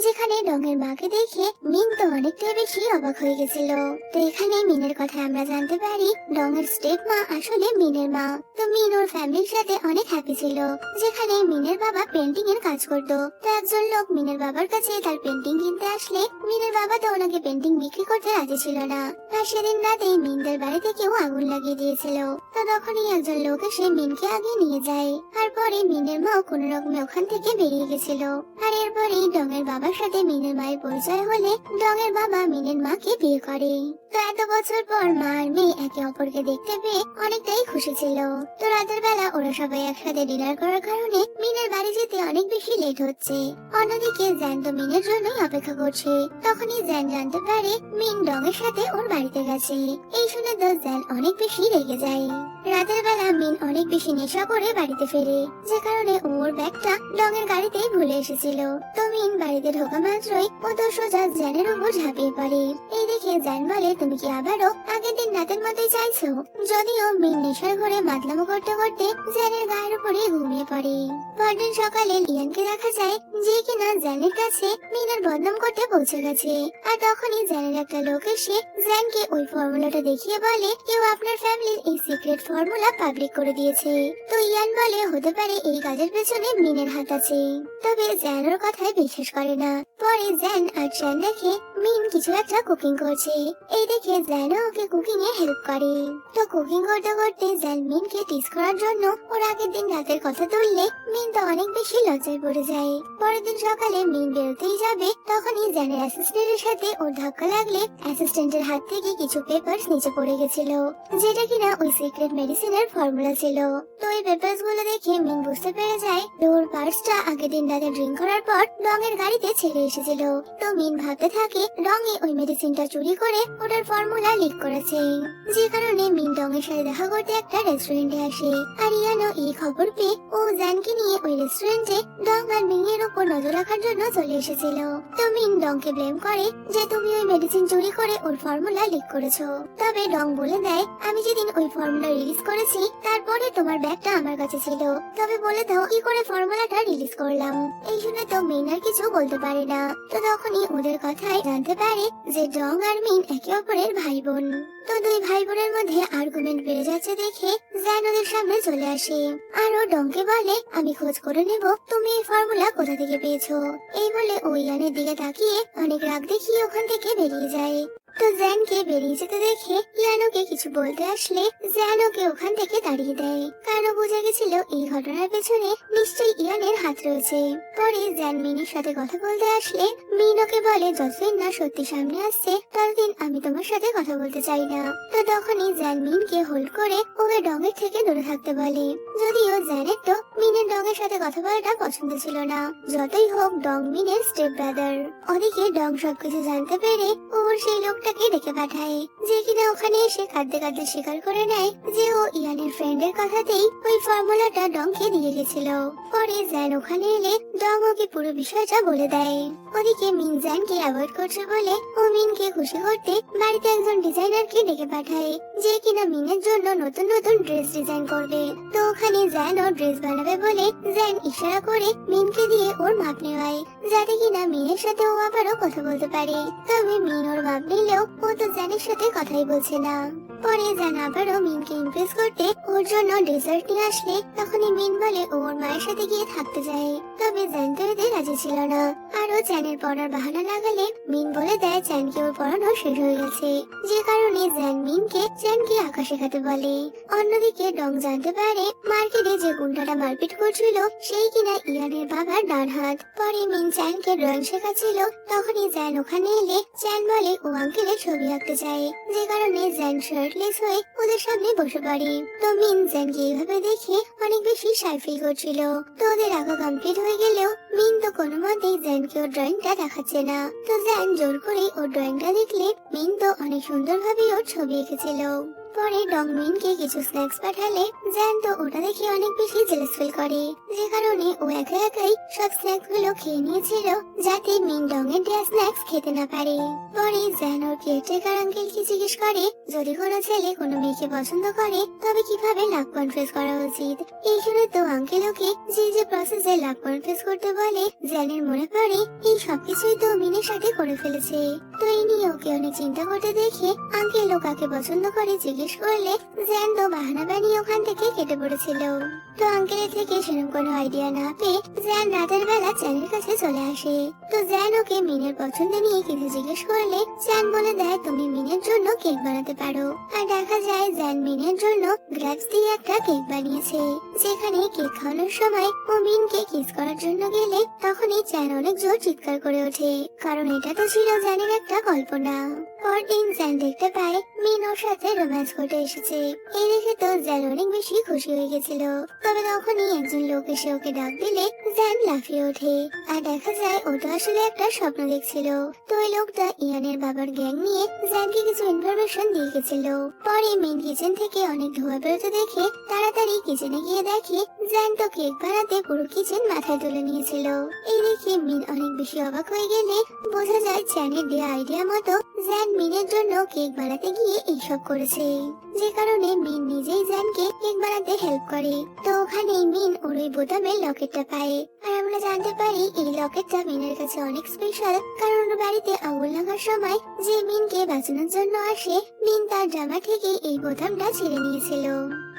যেখানে ডং এর মাকে দেখে মিন তো অনেকটাই বেশি অবাক হয়ে গেছিল। তো এখানে মিনের কথা আমরা জানতে পারি ডং এর স্টেপ মা আসলে মিনের মা। তো মিন ওর ফ্যামিলির সাথে অনেক হ্যাপি ছিল, যেখানে মিনের বাবা পেন্টিং এর কাজ করতো। তো একজন লোক মিনের বাবার কাছে তার পেন্টিং কিনতে আসলে মিনের বাবা তো ওনাকে পেন্টিং বিক্রি করতে রাজি ছিল না। আর সেদিন রাতেই মিনদের বাড়িতে কেউ আগুন লাগিয়ে দিয়েছিল। তো তখনই একজন লোক এসে মিনকে আগে নিয়ে যায়, আর পরে মিনের মাও কোন রকমে ওখান থেকে বেরিয়ে গেছিল। আর এরপরেই ডং এর বাবার সাথে মিনের মায়ের পরিচয় হলে ডং এর বাবা মিনের মাকে বিয়ে করে। তো এত বছর পর মা আর মেয়ে একে অপরকে দেখতে পেয়ে অনেকটাই খুশি ছিল। তো রাতের বেলা ওরা সবাই একসাথে ডিনার করার কারণে মিনের বাড়ি যেতে অনেক বেশি লেট হচ্ছে। অন্যদিকে জ্যান তো মিনের জন্যই অপেক্ষা করছে। তখনই জ্যান জানতে পারে মিন ডং এর সাথে ওর বাড়িতে গেছে। এই শুনে তো জ্যান অনেক বেশি রেগে যায়। রাতের বেলা মিন অনেক বেশি নেশা করে বাড়িতে ফেরে, যে কারণে ওর ব্যাগটা ডং এর গাড়িতেই ভুলে এসেছিল। তো মিন বাড়িতে ঢোকা মাত্রই ও তো সোজা জ্যানের উপর ঝাঁপিয়ে পড়ে। এই দেখে জ্যান বলে তুমি কি আবারও আগের দিন রাতের মতোই চাইছো? যদিও মিন নেশার ঘরে মাতলামো করতে করতে জ্যানের গায়ের উপরে ঘুমিয়ে পড়ে। পরদিন সকালে লিয়ানকে দেখা যায়, যে কিনা জ্যানের কাছে মিনের বদনাম করতে পৌঁছে গেছে। আর তখনই জ্যানের একটা লোক এসে জ্যানকে ওই ফর্মুলাটা দেখিয়ে বলে কেউ আপনার ফ্যামিলির এই সিক্রেট ফর্মুলা পাবলিক করে দিয়েছে। তো ইয়ান বলে হতে পারে এই কাজের পেছনে মিনের হাত আছে। তবে জ্যান ওর কথায় বিশ্বাস করে না। পরে জ্যান আর জ্যান দেখে মিন কিছু একটা কুকিং করছে। এই দেখে জ্যানও ওকে কুকিং এ হেল্প করে। তো কুকিং করতে করতে জ্যান মিনকে টিস করার জন্য ওর আগের দিন রাতের কথা তুললে মিন তো অনেক বেশি লজ্জায় পড়ে যায়। পরের দিন সকালে মিন বেরোতেই যাবে, তখনই জ্যানের অ্যাসিস্ট্যান্টের সাথে ওর ধাক্কা লাগলে অ্যাসিস্ট্যান্টের হাত থেকে কিছু পেপারস নিচে পড়ে গেছিল, যেটা কিনা ওই সিক্রেট মেডিসিনের ফর্মুলা ছিল। তো এই পেপারস গুলো দেখে মিন বুঝতে পেরে যায় ওর পার্সটা আগের দিন রাতে ড্রিঙ্ক করার পর ডং এর গাড়িতে ছেড়ে এসেছিল। তো মিন ভাবতে থাকে ডং ওই মেডিসিনটা চুরি করে ওটার ফর্মুলা লিক করেছে, যে কারণে মিন ডং এর সাথে দেখা করতে একটা রেস্টুরেন্টে আসে। আর ইয়ানো এই খবর পেয়ে ও জ্যানকে নিয়ে ওই রেস্টুরেন্টে ডং আর মিনের উপর নজর রাখার জন্য চলে এসেছিল। তো মিন ডংকে ব্লেম করে যে তুমি ওই মেডিসিন চুরি করে ওর ফর্মুলা লিক করেছো। তবে ডং বলে দেয় আমি যেদিন ওই ফর্মুলা রিলিজ করেছি তারপরে তোমার ব্যাগটা আমার কাছে ছিল, তবে বলে দাও কি করে ফর্মুলাটা রিলিজ করলাম। এই শুনে তো মিন আর কিছু বলতে পারে না। তো তখনই ওদের কথায় জানতে পারে যে ডং আর মিন একে অপরের ভাই বোন। তো দুই ভাই বোনের মধ্যে আর্গুমেন্ট বেড়ে যাচ্ছে দেখে জ্যান ওদের সামনে চলে আসে, আর ও ডংকে বলে আমি খোঁজ করে নেব তুমি এই ফর্মুলা কোথা থেকে পেয়েছো। এই বলে ও ইয়ানের দিকে তাকিয়ে অনেক রাগ দেখিয়ে ওখান থেকে বেরিয়ে যায়। তো তো জ্যানকে বেরিয়ে যেতে দেখে ইয়ানোকে কিছু বলতে আসলে জ্যান ওকে ওখান থেকে তাড়িয়ে দেয়, কারণ বোঝা গেছিল এই ঘটনার পেছনে নিশ্চয়ই ইয়ানের হাত রয়েছে। পরে জ্যান মিনের সাথে কথা বলতে আসলে মিন ওকে বলে যতদিন না সত্যি সামনে আসছে ততদিন আমি তোমার সাথে কথা বলতে চাই না। তো তখনই জ্যান মিনকে হোল্ড করে ওকে ডগের থেকে দূরে থাকতে বলে। যদিও জ্যানের তো মিনের ডগের সাথে কথা বলাটা পছন্দ ছিল না, যতই হোক ডং মিনের স্টেপ ব্রাদার। ওদিকে ডং সবকিছু জানতে পেরে ওর সেই লোকটাকে ডেকে পাঠায়, যে কিনা ওখানে এসে কাঁদতে কাঁদতে স্বীকার করে নেয় যে ও ইয়ানের ফ্রেন্ডের কথাতেই ওই ফর্মুলাটা ডংকে দিয়ে গেছিল। পরে জ্যান ওখানে এলে ডং ওকে পুরো বিষয়টা বলে দেয়। ওদিকে মিন জ্যানকে অ্যাভয়েড করছে বলে ও মিনকে খুশি করতে বাড়িতে একজন ডিজাইনারকে ডেকে পাঠায়, যে কিনা মিনের জন্য নতুন নতুন ড্রেস ডিজাইন করবে। তো ওখানে জ্যান ও ড্রেস বানাবে বলে জ্যান ইশারা করে মিনকে দিয়ে ওর মাপ নেওয়ায়, যাতে কিনা মিনের সাথে ও আবারও কথা বলতে পারে। তবে মিন ওর মাপ নিলেও ও তো জ্যানের সাথে কথাই বলছে না। পরে জ্যান আবারও মিনকে ইমপ্রেস করতে ওর জন্য ডেজার্ট নিয়ে আসলে তখনই মিন বলে ওর মায়ের সাথে গিয়ে থাকতে যায়। তবে জ্যান তো এতে রাজি ছিল না, আরো জ্যানের পড়ার বাহানা লাগালে মিন বলে দেয় জ্যানকে ওর পড়ানো শেষ হয়ে গেছে, যে কারণে জ্যান মিনকে জ্যানকে আঁকা শেখাতে বলে। অন্যদিকে ডং জানতে পারে মার্কেটে যে গুন্ডাটা মারপিট করছিল সেই কিনা ইয়ানের বাবার ডান হাত। পরে মিন জ্যানকে ড্রয়িং শেখাচ্ছিল, তখনই জ্যান ওখানে এলে জ্যান বলে ও আঙ্কেলের ছবি আঁকতে চায়, যে কারণে জ্যান শার্টলেস হয়ে ওদের সামনে বসে পড়ে। তো মিন জ্যানকে এইভাবে দেখে অনেক বেশি শাই ফিল করছিল। তো ওদের আঁকা কমপ্লিট হয়ে গেলেও মিন তো কোনো মতেই জ্যানকে ওর ড্রয়িংটা দেখাচ্ছে না। তো জ্যান জোর করে ওর ড্রয়িংটা দেখলে মিন তো অনেক সুন্দরভাবে ওর ছবি এঁকেছিল। পরে ডং মিনকে কিছু স্ন্যাক্স পাঠালে জ্যান তো ওটা দেখে অনেক বেশি জেলাস ফিল করে, যে কারণে ও একা একাই সব স্ন্যাক্স গুলো খেয়ে নিয়েছিল যাতে মিন ডং এর দেয়া স্ন্যাক্স খেতে না পারে। পরে জ্যান ওর কেয়ারটেকার আঙ্কেলকে জিজ্ঞেস করে যদি কোনো ছেলে কোনো মেয়েকে পছন্দ করে তবে কিভাবে লাভ কনফেস করা উচিত। এই শুনে তো আঙ্কেল ওকে যে প্রসেসে লাভ কনফেস করতে বলে জ্যানের মনে পড়ে এই সবকিছুই তো মিনের সাথে করে ফেলেছে। তো এই নিয়ে ওকে অনেক চিন্তা করতে দেখে আঙ্কেল ও কাকে পছন্দ করে জিজ্ঞেস করলে জ্যান তো বাহানা বানিয়ে ওখান থেকে কেটে পড়েছিল। তো আঙ্কেলের থেকে সেরকম কোনো আইডিয়া না পেয়ে জ্যান রাতের বেলা চ্যানের কাছে চলে আসে। তো জ্যান ওকে মিনের পছন্দ নিয়ে কিছু জিজ্ঞেস করলে জ্যান বলে দেয় তুমি মিনের জন্য কেক বানাতে পারো। আর দেখা যায় জ্যান মিনের জন্য গ্রেপস দিয়ে একটা কেক বানিয়েছে, যেখানে কেক খাওয়ানোর সময় ও মিনকে কিস করার জন্য গেলে তখনই জ্যান অনেক জোর চিৎকার করে ওঠে, কারণ এটা তো ছিল জ্যানের একটা কল্পনা। পরদিন জ্যান দেখতে পায় মিন ওর সাথে রোম্যান্স করতে এসেছে। এই দেখে তো জ্যান অনেক বেশি খুশি হয়ে গেছিল। তবে তখনই একজন লোক এসে ওকে ডাক দিলে জ্যান লাফিয়ে ওঠে, আর দেখা যায় ওটা আসলে একটা স্বপ্ন দেখছিল। তো ওই লোকটা ইয়ানের বাবার গ্যাং নিয়ে জ্যানকে কিছু ইনফরমেশন দিয়ে গেছিল। পরে মিন কিচেন থেকে অনেক ধোঁয়া বেরোতে দেখে তাড়াতাড়ি কিচেনে গিয়ে দেখে জ্যান তো কেক বানাতে পুরো কিচেন মাথায় তুলে নিয়েছিল। এই দেখে মিন অনেক বেশি অবাক হয়ে গেলে বোঝা যায় জ্যানের দেয়া আইডিয়া মতো জ্যান মিনের জন্য কেক বানাতে গিয়ে এইসব করেছে, যে কারণে মিন নিজেই জ্যানকে কেক বানাতে হেল্প করে। তো ওখানেই মিন ওর ওই বোতামের লকেটটা পায়, আর আমরা জানতে পারি এই লকেটটা মিনের কাছে অনেক স্পেশাল, কারণ ওর বাড়িতে আগুন লাগার সময় যে মিনকে বাঁচানোর জন্য আসে মিন তার জামা থেকে এই বোতামটা ছিঁড়ে নিয়েছিল।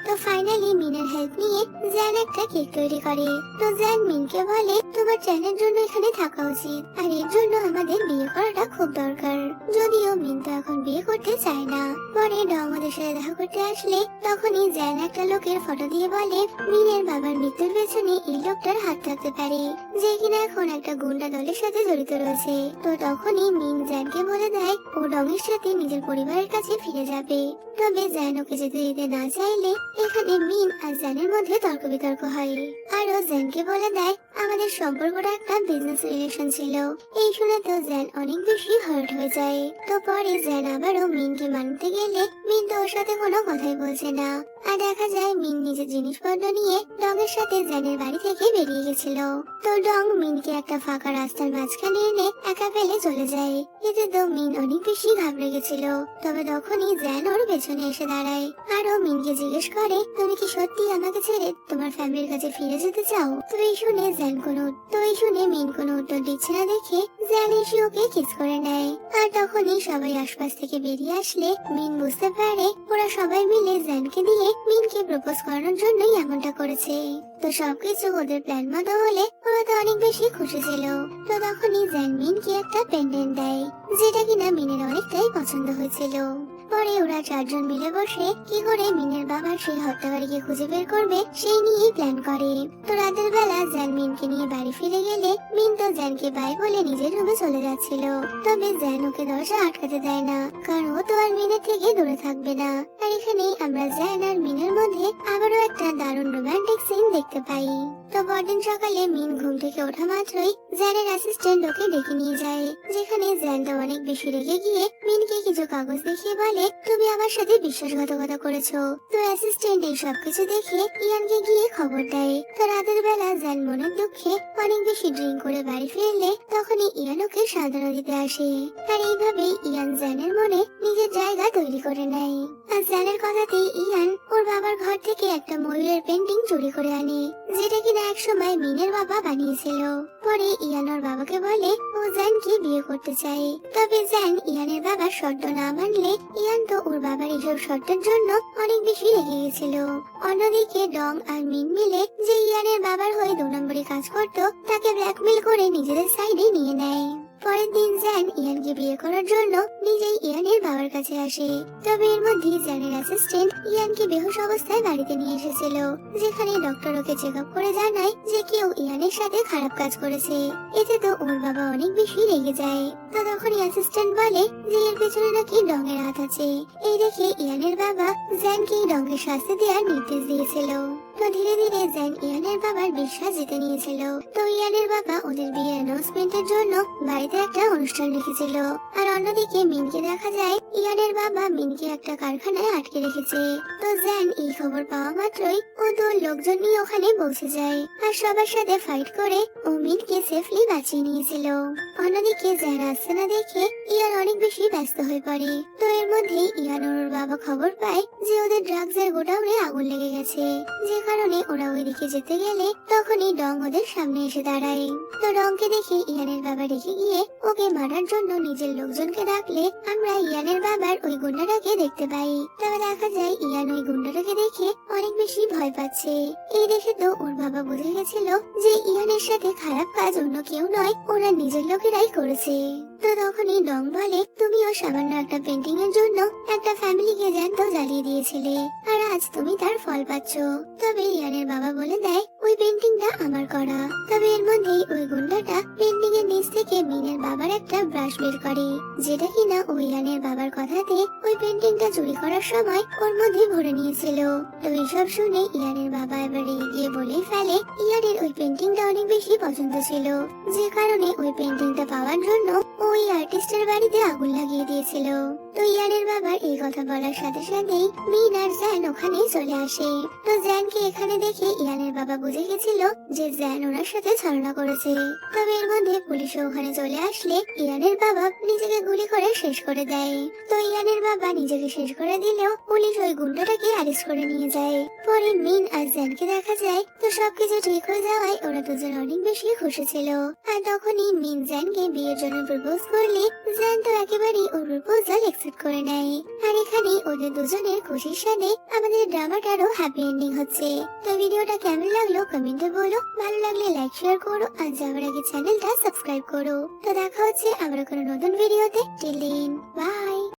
তো ফাইনালি মিনের হেল্প নিয়ে জ্যান একটা কেক তৈরি করে। তো জ্যান মিনকে বলে তোমার চ্যানের জন্য এখানে থাকা উচিত, আর এর জন্য আমাদের বিয়ে করাটা খুব দরকার। যদিও মিন তো এখন বিয়ে করতে চায় না। পরে ডং আমাদের সাথে দেখা করতে আসলে তখনই জ্যান একটা লোকের ফটো দিয়ে বলে মিনের বাবার মৃত্যুর পেছনে এই লোকটার হাত থাকতে পারে, যে কিনা এখন একটা গুন্ডা দলের সাথে জড়িত রয়েছে। তো তখনই মিন জ্যানকে বলে দেয় ও ডংয়ের সাথে নিজের পরিবারের কাছে ফিরে যাবে। তবে জ্যান ওকে যেতে দিতে না চাইলে এখানে মিন আর জ্যানের মধ্যে তর্ক বিতর্ক হয়। আরো জ্যানকে বলে দেয় আমাদের সম্পর্কটা একটা বিজনেস রিলেশন ছিল। এই শুনে তো জ্যান অনেক বেশি হার্ট হয়ে যায়। তো পরে জ্যান আবারও মিনকে মানতে গেলে মিন তো ওর সাথে কোনো কথাই বলছে না। আর দেখা যায় মিন নিজের জিনিসপত্র নিয়ে ডংয়ের সাথে জ্যানের বাড়ি থেকে বেরিয়ে গেছিল। তো ডং মিনকে একটা ফাঁকা রাস্তার মাঝখানে এনে একা ফেলে চলে যায়। এতে তো মিন অনেক বেশি ঘাবড়ে গেছিল। তবে তখনই জ্যান ওর পেছনে এসে দাঁড়ায়, আরও মিনকে জিজ্ঞেস করে তুমি কি সত্যি আমাকে ছেড়ে তোমার ফ্যামিলির কাছে ফিরে যেতে চাও? তো এই শুনে মিন কোনো উত্তর দিচ্ছে না দেখে জ্যান এসে ওকে কিস করে নেয়। আর তখনই সবাই আশপাশ থেকে বেরিয়ে আসলে মিন বুঝতে পারে ওরা সবাই মিলে জ্যানকে দিয়ে মিনকে প্রপোজ করানোর জন্যই এমনটা করেছে। তো সবকিছু ওদের প্ল্যান মতো হলে ওরা তো অনেক বেশি খুশি ছিল। তো তখনই জ্যান মিনকে একটা পেন্ডেন্ট দেয়, যেটা কিনা মিনের অনেকটাই পছন্দ পছন্দ হয়েছিল। পরে ওরা চারজন মিলে বসে কি করে মিনের বাবার সেই হত্যাকারীকে খুঁজে বের করবে সেই নিয়েই প্ল্যান করে। তো রাতের বেলা জ্যান মিনকে নিয়ে বাড়ি ফিরে গেলে মিন তো জ্যানকে বাই বলে নিজের রুমে চলে যাচ্ছিল। তবে জ্যান ওকে দরজা আটকাতে দেয় না, কারণ ও তো আর মিনের থেকে দূরে থাকবে না। আর এখানেই আমরা জ্যান আর মিনের মধ্যে আবারও একটা দারুণ রোমান্টিক সিন দেখতে পাই। তো পরদিন সকালে মিন ঘুম থেকে ওঠা মাত্রই জ্যানের অ্যাসিস্ট্যান্ট ওকে ডেকে নিয়ে যায়, যেখানে জ্যান তো অনেক বেশি রেগে গিয়ে মিনকে কিছু কাগজ দেখিয়ে বলে, তুমি আমার সাথে বিশ্বাসঘাতকতা করেছো। তো অ্যাসিস্ট্যান্ট এই সবকিছু দেখে ইয়ানকে গিয়ে খবর দেয়। তো রাতের বেলা জ্যান মনের দুঃখে অনেক বেশি ড্রিঙ্ক করে বাড়ি ফিরলে তখনই ইয়ান ওকে সান্ত্বনা দিতে আসে। আর এইভাবেই ইয়ান জ্যানের মনে নিজের জায়গা তৈরি করে নেয়। আর জ্যানের কথাতেই ইয়ান ওর বাবার ঘর থেকে একটা ময়ূরের পেন্টিং চুরি করে আনে, যেটা কিনা একসময় মিনের বাবা বানিয়েছিল। পরে ইয়ান ওর বাবাকে বলে ও জ্যানকে বিয়ে করতে চায়। তবে জ্যান ইয়ানের বাবার শর্ত না মানলে ইয়ান তো ওর বাবার এইসব শর্তের জন্য অনেক বেশি রেগে গেছিল। অন্যদিকে ডং আর মিন মিলে যে ইয়ানের বাবার হয়ে 2 নম্বরে কাজ করতো তাকে ব্ল্যাকমেল করে নিজেদের সাইডে নিয়ে নেয়। পরের দিন জ্যান ইয়ানকে বিয়ে করার জন্য নিজেই ইয়ানের বাবার কাছে আসে। তবে এর মধ্যে জ্যানের অ্যাসিস্ট্যান্ট ইয়ানকে বেহুশ অবস্থায় বাড়িতে নিয়ে এসেছিল, যেখানে ডক্টর ওকে চেক আপ করে জানায় যে কেউ ইয়ানের সাথে খারাপ কাজ করেছে। এতে তো ওর বাবা অনেক বেশি রেগে যায়। তো তখন অ্যাসিস্ট্যান্ট বলে যে এর পেছনে নাকি ডংয়ের হাত আছে। এই দেখে ইয়ানের বাবা জ্যানকে ডংয়ের শাস্তি দেওয়ার নির্দেশ দিয়েছিল। তো ধীরে ধীরে জ্যান ইয়ানের বাবার বিশ্বাস জিতে নিয়েছিল। তো ইয়ানের বাবা ওদের বিয়ে অ্যানাউন্সমেন্টের জন্য বাড়িতে একটা অনুষ্ঠান রেখেছিল। আর অন্যদিকে মিনকে দেখা যায় ইয়ানের বাবা মিনকে একটা কারখানায় আটকে রেখেছে। তো জ্যান এই খবর পাওয়া মাত্রই ও তো লোকজন নিয়ে ওখানে পৌঁছে যায় আর সবার সাথে ফাইট করে ও মিনকে সেফলি বাঁচিয়ে নিয়েছিল। অন্যদিকে জ্যান আসছে না দেখে ইয়ান অনেক বেশি ব্যস্ত হয়ে পড়ে। তো এর মধ্যে ইয়ান ওর বাবা খবর পায় যে ওদের ড্রাগসের গোডাউনে আগুন লেগে গেছে, যে কারণে ওরা ওইদিকে যেতে গেলে তখনই ডং ওদের সামনে এসে দাঁড়ায়। তো ডংকে দেখে ইয়ানের বাবা রেখে গিয়ে ওকে মারার জন্য নিজের লোকজনকে ডাকলে আমরা ইয়ানের বাবার ওই গুন্ডাটাকে দেখতে পাই। তবে দেখা যায় ইয়ান ওই গুন্ডাটাকে দেখে অনেক বেশি ভয় পাচ্ছে। এই দেখে তো ওর বাবা বুঝে গেছিল যে ইয়ানের সাথে খারাপ কাজ অন্য কেউ নয়, ওরা নিজের লোকেরাই করেছে। তো তখনই ডং বলে তুমিও সামান্য একটা পেন্টিং এর জন্য একটা ফ্যামিলিকে জ্যান্ত জ্বালিয়ে দিয়েছিলে, আর আজ তুমি তার ফল পাচ্ছ। তবে ইয়ানের বাবা বলে দেয় ওই পেন্টিংটা আমার করা। তবে এর মধ্যেই ওই গুন্ডাটা পেন্টিং এর নিচ থেকে মিনের বাবার একটা ব্রাশ বের করে, যেটা কিনা ওই ইয়ানের বাবার কথাতে ওই পেন্টিংটা চুরি করার সময় ওর মধ্যে ভরে নিয়েছিল। তো এইসব শুনে ইয়ানের বাবা এবার রেগে গিয়ে বলেই ফেলে ইয়ানের ওই পেন্টিংটা অনেক বেশি পছন্দ ছিল, যে কারণে ওই পেন্টিংটা পাওয়ার জন্য ওই আর্টিস্টের বাড়িতে আগুন লাগিয়ে দিয়েছিল। তো ইয়ানের বাবার এই কথা বলার সাথে সাথেই মিন আর জ্যান ওখানে চলে আসে। তো জ্যানকে এখানে দেখে ইয়ানের বাবা বুঝে গেছিল যে জ্যান ওনার সাথে ছলনা করেছে। তবে এর মধ্যে পুলিশও ওখানে চলে আসলে ইয়ানের বাবা নিজেকে গুলি করে শেষ করে দেয়। তো ইয়ানের বাবা নিজেকে শেষ করে দিলেও পুলিশ ওই গুন্ডাটাকে অ্যারেস্ট করে নিয়ে যায়। পরে মিন আর জ্যানকে দেখা যায়। তো সবকিছু ঠিক হয়ে যাওয়ায় ওরা দুজন অনেক বেশি খুশি ছিল। আর তখনই মিন জ্যানকে বিয়ের জন্য প্রপোজ করলে জ্যান তো একেবারেই ওর প্রপোজাল অ্যাকসেপ্ট করে নেয়। আর এখানে ওদের দুজনের খুশির সাথে আমাদের ড্রামাটারও হ্যাপি এন্ডিং হচ্ছে। তো ভিডিওটা কেমন লাগলো কমেন্টে বলো, ভালো লাগলে লাইক শেয়ার করো আর যাওয়ার আগে চ্যানেলটা সাবস্ক্রাইব করো। তো দেখা হচ্ছে আবার কোনো নতুন ভিডিওতে। Till then by.